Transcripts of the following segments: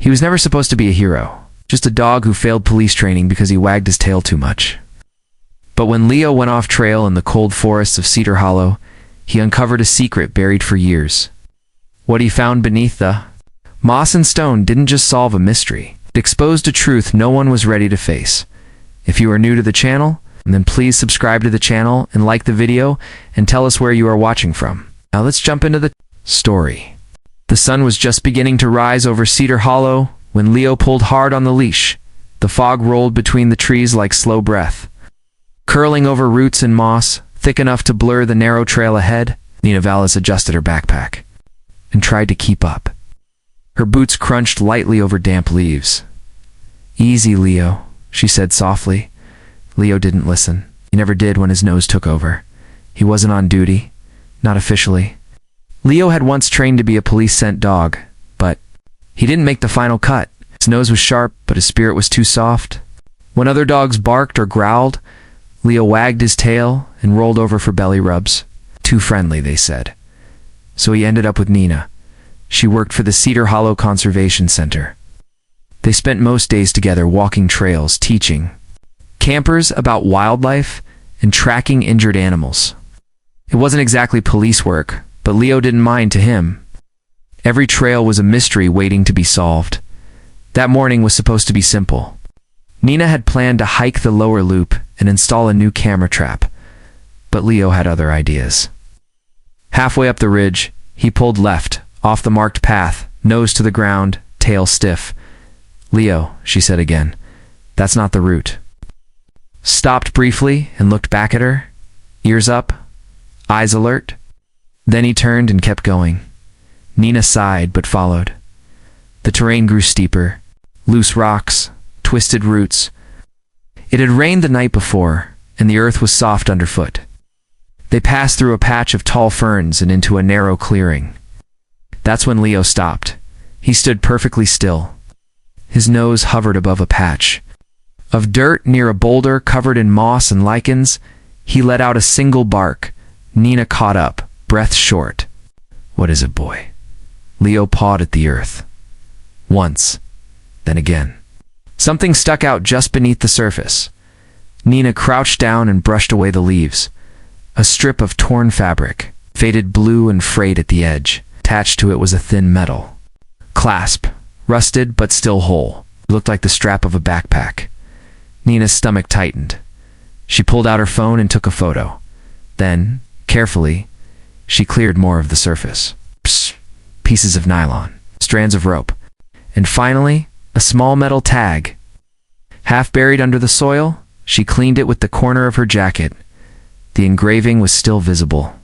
He was never supposed to be a hero, just a dog who failed police training because he wagged his tail too much. But when Leo went off trail in the cold forests of Cedar Hollow, he uncovered a secret buried for years. What he found beneath the moss and stone didn't just solve a mystery. It exposed a truth no one was ready to face. If you are new to the channel, then please subscribe to the channel and like the video and tell us where you are watching from. Now let's jump into the story. The sun was just beginning to rise over Cedar Hollow when Leo pulled hard on the leash. The fog rolled between the trees like slow breath. Curling over roots and moss, thick enough to blur the narrow trail ahead, Nina Vallis adjusted her backpack and tried to keep up. Her boots crunched lightly over damp leaves. "Easy, Leo," she said softly. Leo didn't listen. He never did when his nose took over. He wasn't on duty, not officially. Leo had once trained to be a police-sent dog, but he didn't make the final cut. His nose was sharp, but his spirit was too soft. When other dogs barked or growled, Leo wagged his tail and rolled over for belly rubs. Too friendly, they said. So he ended up with Nina. She worked for the Cedar Hollow Conservation Center. They spent most days together walking trails, teaching campers about wildlife and tracking injured animals. It wasn't exactly police work, but Leo didn't mind. To him, every trail was a mystery waiting to be solved. That morning was supposed to be simple. Nina had planned to hike the lower loop and install a new camera trap, but Leo had other ideas. Halfway up the ridge, he pulled left, off the marked path, nose to the ground, tail stiff. "Leo," she said again, "that's not the route." Stopped briefly and looked back at her, ears up, eyes alert. Then he turned and kept going. Nina sighed but followed. The terrain grew steeper, loose rocks, twisted roots. It had rained the night before, and the earth was soft underfoot. They passed through a patch of tall ferns and into a narrow clearing. That's when Leo stopped. He stood perfectly still. His nose hovered above a patch of dirt near a boulder covered in moss and lichens. He let out a single bark. Nina caught up, breath short. "What is it, boy?" Leo pawed at the earth. Once, then again. Something stuck out just beneath the surface. Nina crouched down and brushed away the leaves. A strip of torn fabric, faded blue and frayed at the edge. Attached to it was a thin metal clasp, rusted but still whole. It looked like the strap of a backpack. Nina's stomach tightened. She pulled out her phone and took a photo. Then, carefully, she cleared more of the surface. Psst, pieces of nylon, strands of rope, and finally, a small metal tag. Half buried under the soil, she cleaned it with the corner of her jacket. The engraving was still visible.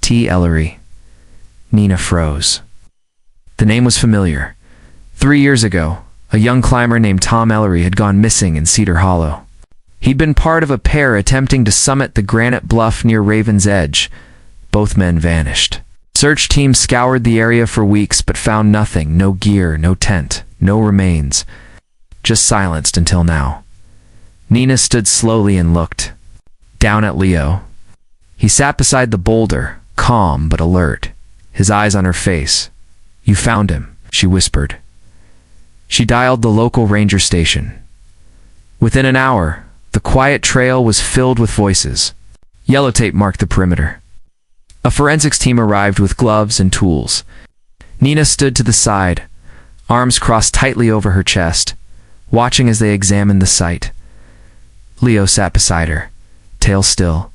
T. Ellery. Nina froze. The name was familiar. 3 years ago, a young climber named Tom Ellery had gone missing in Cedar Hollow. He'd been part of a pair attempting to summit the granite bluff near Raven's Edge. Both men vanished. Search teams scoured the area for weeks but found nothing. No gear, no tent, no remains. Just silenced until now. Nina stood slowly and looked down at Leo. He sat beside the boulder, calm but alert, his eyes on her face. "You found him," she whispered. She dialed the local ranger station. Within an hour, the quiet trail was filled with voices. Yellow tape marked the perimeter. A forensics team arrived with gloves and tools. Nina stood to the side, arms crossed tightly over her chest, watching as they examined the site. Leo sat beside her, tail still.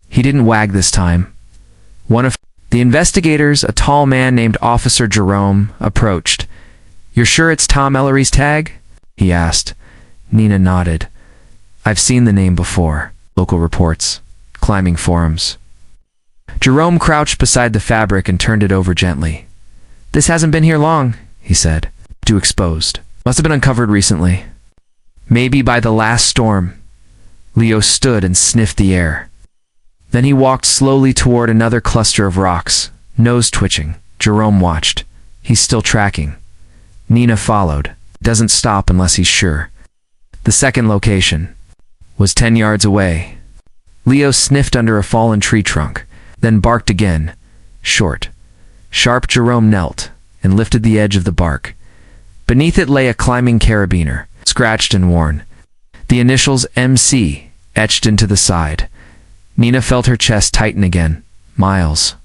He didn't wag this time. One of the investigators, a tall man named Officer Jerome, approached. "You're sure it's Tom Ellery's tag?" he asked. Nina nodded. "I've seen the name before. Local reports, climbing forums." Jerome crouched beside the fabric and turned it over gently. "This hasn't been here long," he said. "Too exposed. Must have been uncovered recently. Maybe by the last storm." Leo stood and sniffed the air. Then he walked slowly toward another cluster of rocks, nose twitching. Jerome watched. He's still tracking. Nina followed. Doesn't stop unless he's sure. The second location was 10 yards away. Leo sniffed under a fallen tree trunk, then barked again. Short, sharp. Jerome knelt and lifted the edge of the bark. Beneath it lay a climbing carabiner, scratched and worn. The initials MC etched into the side. Nina felt her chest tighten again. Miles.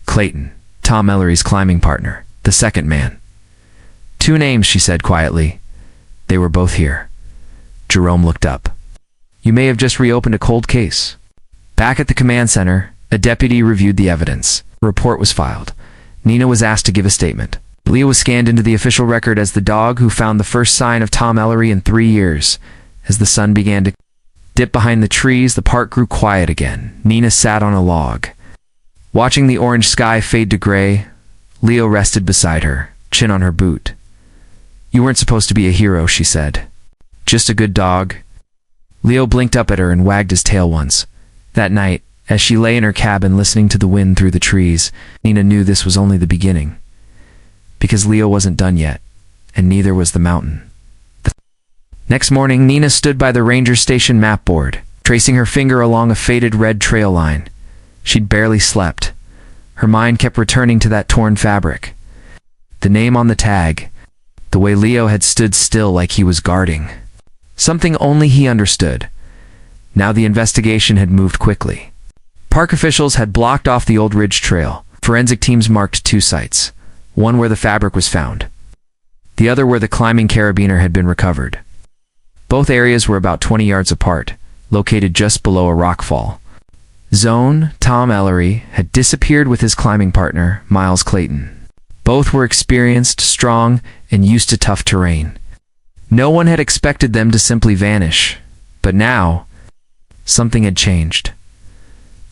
Clayton. Tom Ellery's climbing partner. The second man. 2 names, she said quietly. They were both here. Jerome looked up. You may have just reopened a cold case. Back at the command center, a deputy reviewed the evidence. A report was filed. Nina was asked to give a statement. Leo was scanned into the official record as the dog who found the first sign of Tom Ellery in 3 years. As the sun began to dip behind the trees, the park grew quiet again. Nina sat on a log. Watching the orange sky fade to gray, Leo rested beside her, chin on her boot. You weren't supposed to be a hero, she said. Just a good dog. Leo blinked up at her and wagged his tail once. That night, as she lay in her cabin listening to the wind through the trees, Nina knew this was only the beginning. Because Leo wasn't done yet, and neither was the mountain. Next morning, Nina stood by the ranger station map board, tracing her finger along a faded red trail line. She'd barely slept. Her mind kept returning to that torn fabric. The name on the tag, the way Leo had stood still like he was guarding. Something only he understood. Now the investigation had moved quickly. Park officials had blocked off the old ridge trail. Forensic teams marked 2 sites. One where the fabric was found. The other where the climbing carabiner had been recovered. Both areas were about 20 yards apart, located just below a rockfall. Zone, Tom Ellery, had disappeared with his climbing partner, Miles Clayton. Both were experienced, strong, and used to tough terrain. No one had expected them to simply vanish. But now, something had changed.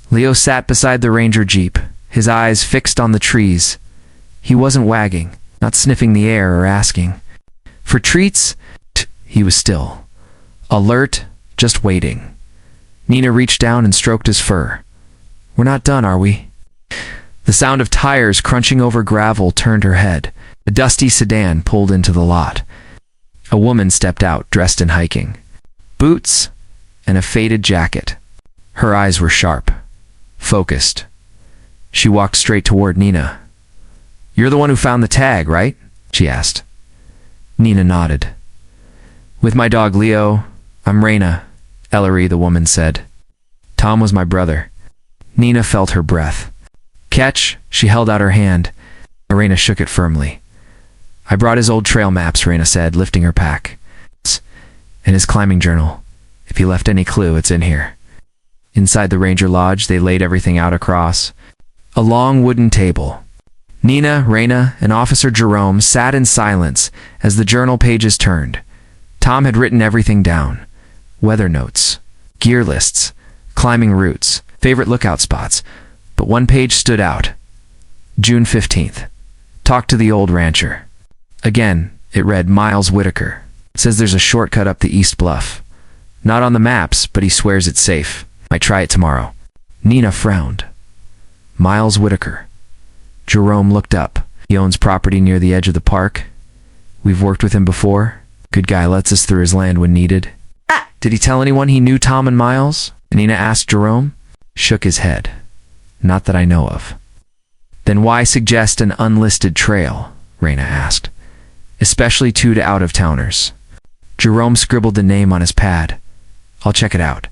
Leo sat beside the ranger jeep, his eyes fixed on the trees. He wasn't wagging, not sniffing the air or asking for treats. He was still, alert, just waiting. Nina reached down and stroked his fur. We're not done, are we? The sound of tires crunching over gravel turned her head. A dusty sedan pulled into the lot. A woman stepped out, dressed in hiking boots and a faded jacket. Her eyes were sharp, focused. She walked straight toward Nina. You're the one who found the tag, right? She asked. Nina nodded. With my dog Leo, I'm Raina, Ellery, the woman said. Tom was my brother. Nina felt her breath. Catch, she held out her hand. Raina shook it firmly. I brought his old trail maps, Raina said, lifting her pack. And his climbing journal. If he left any clue, it's in here. Inside the ranger lodge, they laid everything out across a long wooden table. Nina, Raina, and Officer Jerome sat in silence as the journal pages turned. Tom had written everything down. Weather notes, gear lists, climbing routes, favorite lookout spots. But one page stood out. June 15th. Talk to the old rancher. Again, it read Miles Whitaker. Says there's a shortcut up the East Bluff. Not on the maps, but he swears it's safe. Might try it tomorrow. Nina frowned. Miles Whitaker. Jerome looked up. He owns property near the edge of the park. We've worked with him before. Good guy, lets us through his land when needed. Did he tell anyone he knew Tom and Miles? Nina asked Jerome. Shook his head. Not that I know of. Then why suggest an unlisted trail? Raina asked. Especially 2 to out-of-towners. Jerome scribbled the name on his pad. I'll check it out.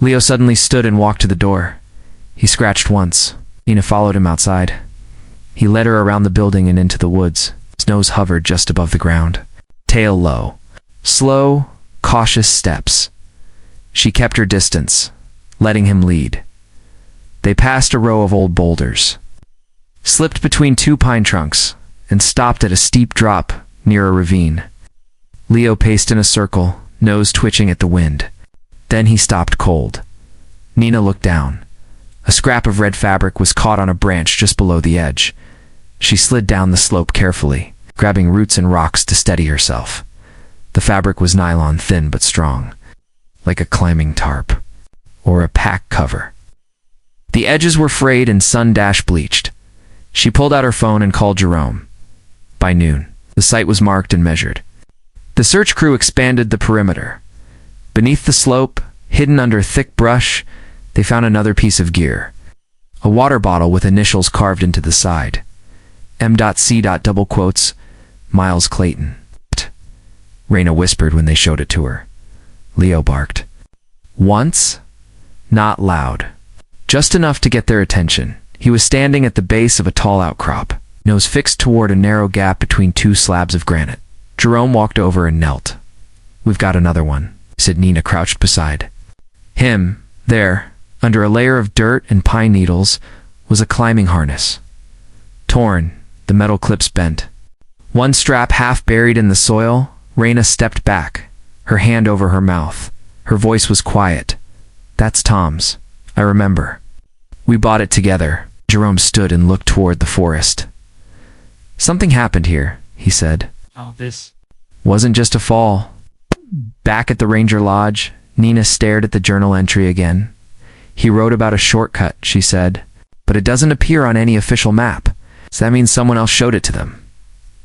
Leo suddenly stood and walked to the door. He scratched once. Nina followed him outside. He led her around the building and into the woods. His nose hovered just above the ground. Tail low. Slow, cautious steps. She kept her distance, letting him lead. They passed a row of old boulders, slipped between 2 pine trunks, and stopped at a steep drop near a ravine. Leo paced in a circle, nose twitching at the wind. Then he stopped cold. Nina looked down. A scrap of red fabric was caught on a branch just below the edge. She slid down the slope carefully, grabbing roots and rocks to steady herself. The fabric was nylon, thin but strong, like a climbing tarp, or a pack cover. The edges were frayed and sun-dash bleached. She pulled out her phone and called Jerome. By noon, the site was marked and measured. The search crew expanded the perimeter. Beneath the slope, hidden under thick brush, they found another piece of gear. A water bottle with initials carved into the side. M.C. double quotes, Miles Clayton. Raina whispered when they showed it to her. Leo barked. Once? Not loud. Just enough to get their attention. He was standing at the base of a tall outcrop, nose fixed toward a narrow gap between two slabs of granite. Jerome walked over and knelt. We've got another one, said Nina, crouched beside him. There, under a layer of dirt and pine needles, was a climbing harness. Torn, the metal clips bent. One strap half buried in the soil. Raina stepped back, her hand over her mouth. Her voice was quiet. That's Tom's. I remember. We bought it together. Jerome stood and looked toward the forest. Something happened here, he said. Oh, this Wasn't just a fall. Back at the ranger lodge, Nina stared at the journal entry again. He wrote about a shortcut, she said, but it doesn't appear on any official map. So that means someone else showed it to them.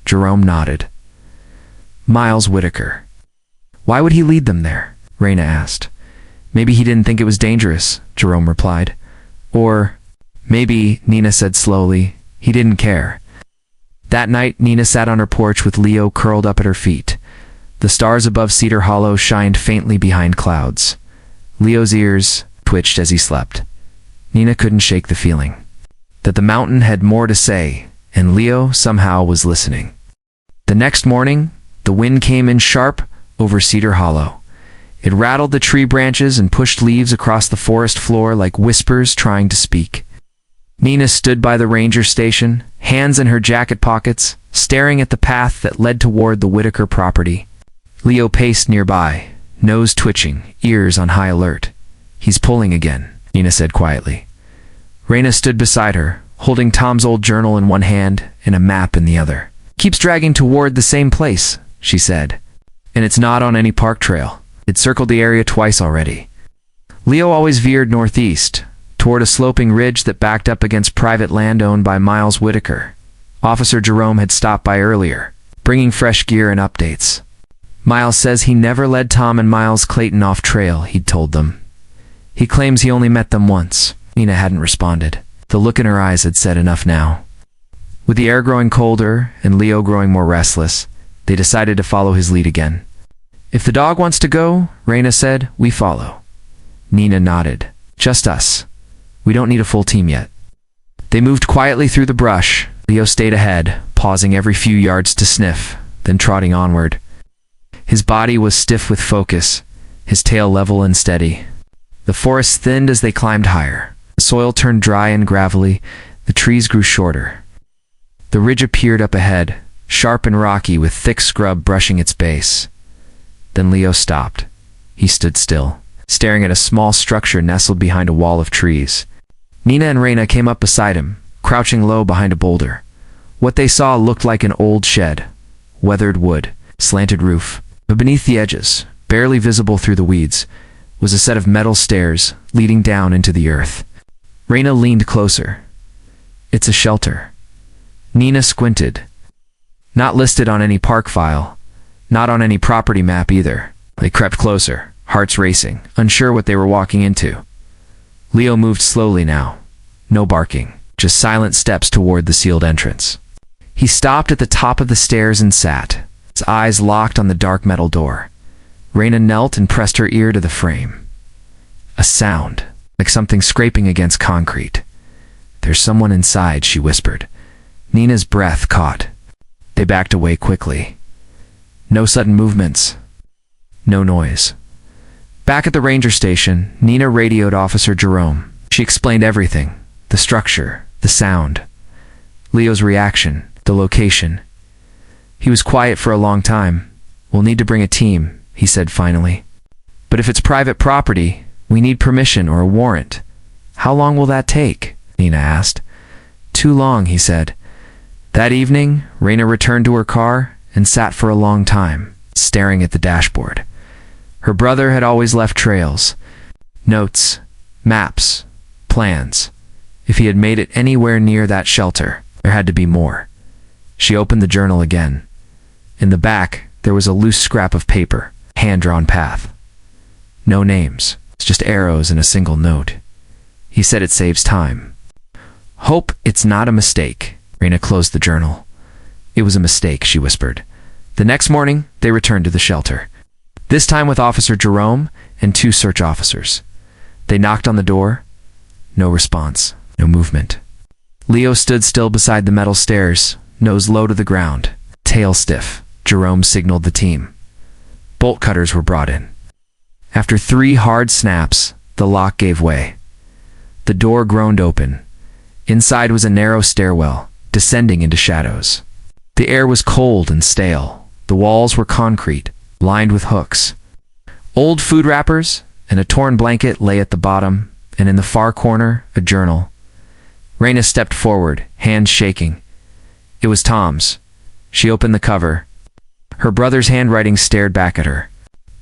Jerome nodded. Miles Whitaker. Why would he lead them there? Raina asked. Maybe he didn't think it was dangerous, Jerome replied. Or maybe, Nina said slowly, he didn't care. That night, Nina sat on her porch with Leo curled up at her feet. The stars above Cedar Hollow shined faintly behind clouds. Leo's ears twitched as he slept. Nina couldn't shake the feeling that the mountain had more to say, and Leo somehow was listening. The next morning, the wind came in sharp over Cedar Hollow. It rattled the tree branches and pushed leaves across the forest floor like whispers trying to speak. Nina stood by the ranger station, hands in her jacket pockets, staring at the path that led toward the Whitaker property. Leo paced nearby, nose twitching, ears on high alert. He's pulling again, Nina said quietly. Raina stood beside her, holding Tom's old journal in one hand and a map in the other. Keeps dragging toward the same place, she said. And it's not on any park trail. It circled the area twice already. Leo always veered northeast, toward a sloping ridge that backed up against private land owned by Miles Whitaker. Officer Jerome had stopped by earlier, bringing fresh gear and updates. Miles says he never led Tom and Miles Clayton off trail, he'd told them. He claims he only met them once. Nina hadn't responded. The look in her eyes had said enough now. With the air growing colder and Leo growing more restless, they decided to follow his lead again. If the dog wants to go, Raina said, we follow. Nina nodded. Just us. We don't need a full team yet. They moved quietly through the brush. Leo stayed ahead, pausing every few yards to sniff, then trotting onward. His body was stiff with focus, his tail level and steady. The forest thinned as they climbed higher. The soil turned dry and gravelly. The trees grew shorter. The ridge appeared up ahead, sharp and rocky with thick scrub brushing its base. Then Leo stopped. He stood still, staring at a small structure nestled behind a wall of trees. Nina and Raina came up beside him, crouching low behind a boulder. What they saw looked like an old shed. Weathered wood, slanted roof. But beneath the edges, barely visible through the weeds, was a set of metal stairs leading down into the earth. Raina leaned closer. It's a shelter. Nina squinted. Not listed on any park file. Not on any property map either. They crept closer, hearts racing, unsure what they were walking into. Leo moved slowly now. No barking, just silent steps toward the sealed entrance. He stopped at the top of the stairs and sat, his eyes locked on the dark metal door. Raina knelt and pressed her ear to the frame. A sound, like something scraping against concrete. There's someone inside, she whispered. Nina's breath caught. They backed away quickly. No sudden movements. No noise. Back at the ranger station, Nina radioed Officer Jerome. She explained everything. The structure, the sound, Leo's reaction, the location. He was quiet for a long time. We'll need to bring a team, he said finally. But if it's private property, we need permission or a warrant. How long will that take? Nina asked. Too long, he said. That evening, Raina returned to her car and sat for a long time, staring at the dashboard. Her brother had always left trails. Notes, maps, plans. If he had made it anywhere near that shelter, there had to be more. She opened the journal again. In the back, there was a loose scrap of paper, hand-drawn path. No names, just arrows and a single note. He said it saves time. Hope it's not a mistake. Raina closed the journal. It was a mistake, she whispered. The next morning, they returned to the shelter. This time with Officer Jerome and 2 search officers. They knocked on the door. No response. No movement. Leo stood still beside the metal stairs, nose low to the ground, tail stiff. Jerome signaled the team. Bolt cutters were brought in. After 3 hard snaps, the lock gave way. The door groaned open. Inside was a narrow stairwell, descending into shadows. The air was cold and stale. The walls were concrete, lined with hooks. Old food wrappers and a torn blanket lay at the bottom, and in the far corner, a journal. Raina stepped forward, hands shaking. It was Tom's. She opened the cover. Her brother's handwriting stared back at her.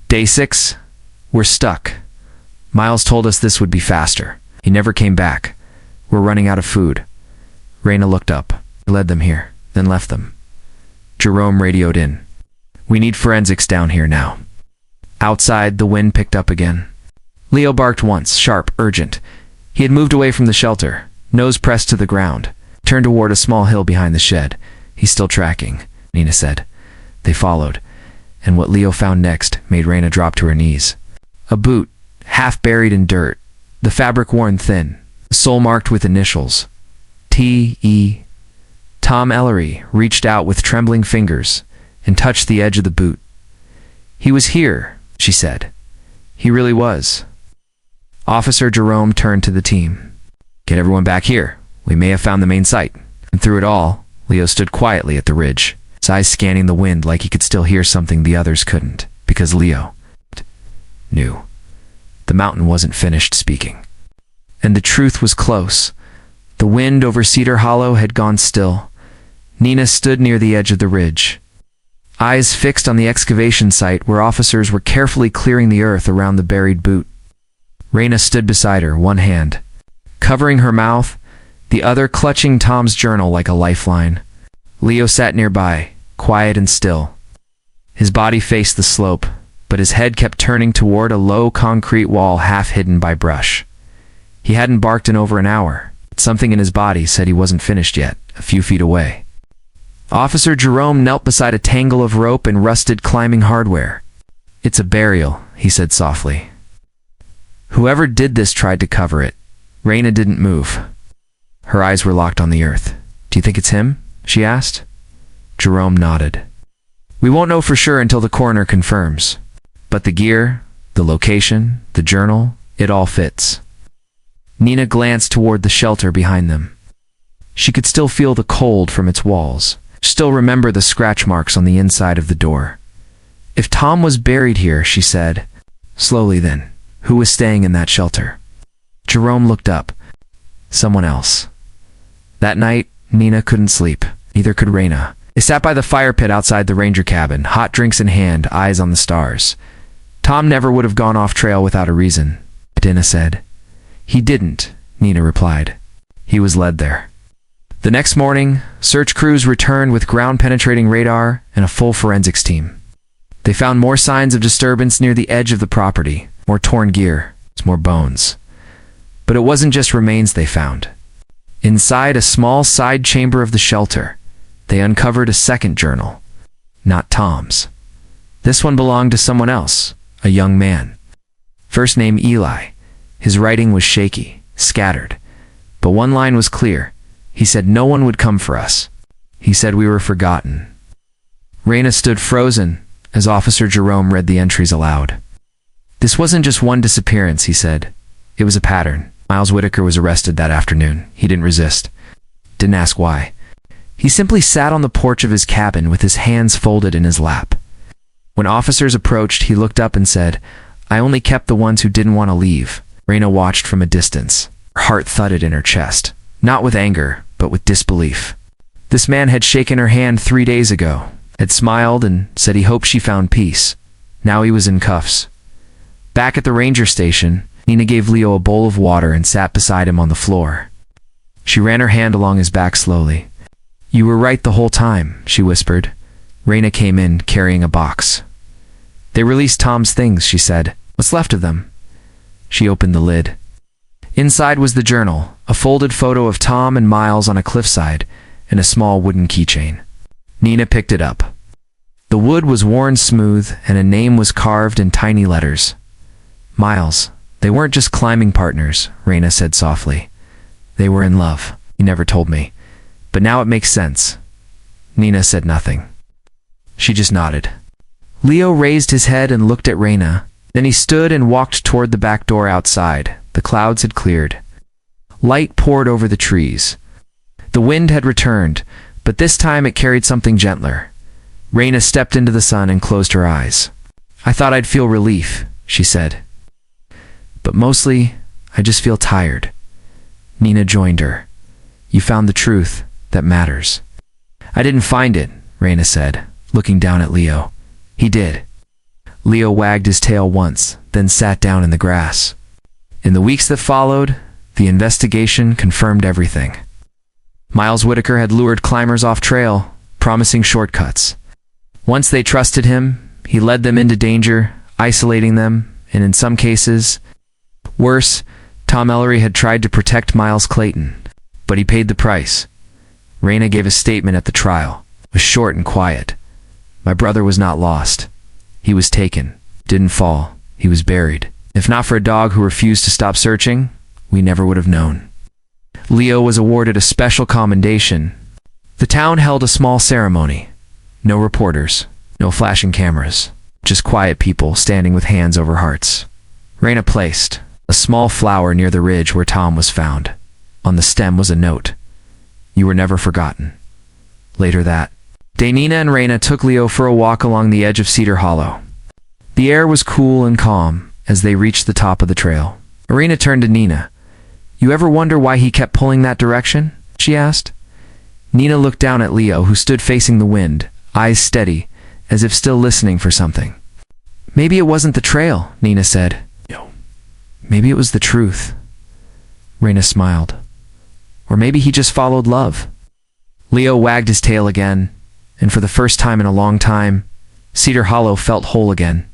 Day 6. We're stuck. Miles told us this would be faster. He never came back. We're running out of food. Raina looked up. He led them here, then left them. Jerome radioed in. We need forensics down here now. Outside, the wind picked up again. Leo barked once, sharp, urgent. He had moved away from the shelter, nose pressed to the ground, turned toward a small hill behind the shed. He's still tracking, Nina said. They followed, and what Leo found next made Raina drop to her knees. A boot, half buried in dirt, the fabric worn thin, the sole marked with initials. T.E. Tom Ellery reached out with trembling fingers and touched the edge of the boot. He was here, she said. He really was. Officer Jerome turned to the team. Get everyone back here. We may have found the main site. And through it all, Leo stood quietly at the ridge, his eyes scanning the wind like he could still hear something the others couldn't, because Leo knew. The mountain wasn't finished speaking. And the truth was close. The wind over Cedar Hollow had gone still. Nina stood near the edge of the ridge, eyes fixed on the excavation site where officers were carefully clearing the earth around the buried boot. Raina stood beside her, one hand covering her mouth, the other clutching Tom's journal like a lifeline. Leo sat nearby, quiet and still. His body faced the slope, but his head kept turning toward a low concrete wall half hidden by brush. He hadn't barked in over an hour, but something in his body said he wasn't finished yet, a few feet away. Officer Jerome knelt beside a tangle of rope and rusted climbing hardware. It's a burial, he said softly. Whoever did this tried to cover it. Raina didn't move. Her eyes were locked on the earth. Do you think it's him? She asked. Jerome nodded. We won't know for sure until the coroner confirms. But the gear, the location, the journal, it all fits. Nina glanced toward the shelter behind them. She could still feel the cold from its walls. Still remember the scratch marks on the inside of the door. If Tom was buried here, she said. Slowly then, who was staying in that shelter? Jerome looked up. Someone else. That night, Nina couldn't sleep. Neither could Raina. They sat by the fire pit outside the ranger cabin, hot drinks in hand, eyes on the stars. Tom never would have gone off trail without a reason, Dina said. He didn't, Nina replied. He was led there. The next morning, search crews returned with ground-penetrating radar and a full forensics team. They found more signs of disturbance near the edge of the property, more torn gear, more bones. But it wasn't just remains they found. Inside a small side chamber of the shelter, they uncovered a second journal. Not Tom's. This one belonged to someone else, a young man. First name Eli. His writing was shaky, scattered. But one line was clear. He said no one would come for us. He said we were forgotten. Raina stood frozen as Officer Jerome read the entries aloud. This wasn't just one disappearance, he said. It was a pattern. Miles Whitaker was arrested that afternoon. He didn't resist. Didn't ask why. He simply sat on the porch of his cabin with his hands folded in his lap. When officers approached, he looked up and said, I only kept the ones who didn't want to leave. Raina watched from a distance. Her heart thudded in her chest. Not with anger, but with disbelief. This man had shaken her hand 3 days ago, had smiled and said he hoped she found peace. Now he was in cuffs. Back at the ranger station, Nina gave Leo a bowl of water and sat beside him on the floor. She ran her hand along his back slowly. You were right the whole time, she whispered. Raina came in, carrying a box. They released Tom's things, she said. What's left of them? She opened the lid. Inside was the journal, a folded photo of Tom and Miles on a cliffside, and a small wooden keychain. Nina picked it up. The wood was worn smooth, and a name was carved in tiny letters. Miles. They weren't just climbing partners, Raina said softly. They were in love. He never told me. But now it makes sense. Nina said nothing. She just nodded. Leo raised his head and looked at Raina. Then he stood and walked toward the back door outside. The clouds had cleared. Light poured over the trees. The wind had returned, but this time it carried something gentler. Raina stepped into the sun and closed her eyes. I thought I'd feel relief, she said. But mostly, I just feel tired. Nina joined her. You found the truth that matters. I didn't find it, Raina said, looking down at Leo. He did. Leo wagged his tail once, then sat down in the grass. In the weeks that followed, the investigation confirmed everything. Miles Whitaker had lured climbers off trail, promising shortcuts. Once they trusted him, he led them into danger, isolating them, and in some cases, worse, Tom Ellery had tried to protect Miles Clayton, but he paid the price. Raina gave a statement at the trial. It was short and quiet. My brother was not lost. He was taken. Didn't fall. He was buried. If not for a dog who refused to stop searching, we never would have known. Leo was awarded a special commendation. The town held a small ceremony. No reporters, no flashing cameras, just quiet people standing with hands over hearts. Raina placed a small flower near the ridge where Tom was found. On the stem was a note. You were never forgotten. Later that day, Nina and Raina took Leo for a walk along the edge of Cedar Hollow. The air was cool and calm as they reached the top of the trail. Raina turned to Nina. You ever wonder why he kept pulling that direction? She asked. Nina looked down at Leo, who stood facing the wind, eyes steady, as if still listening for something. Maybe it wasn't the trail, Nina said. Maybe it was the truth. Raina smiled. Or maybe he just followed love. Leo wagged his tail again, and for the first time in a long time, Cedar Hollow felt whole again.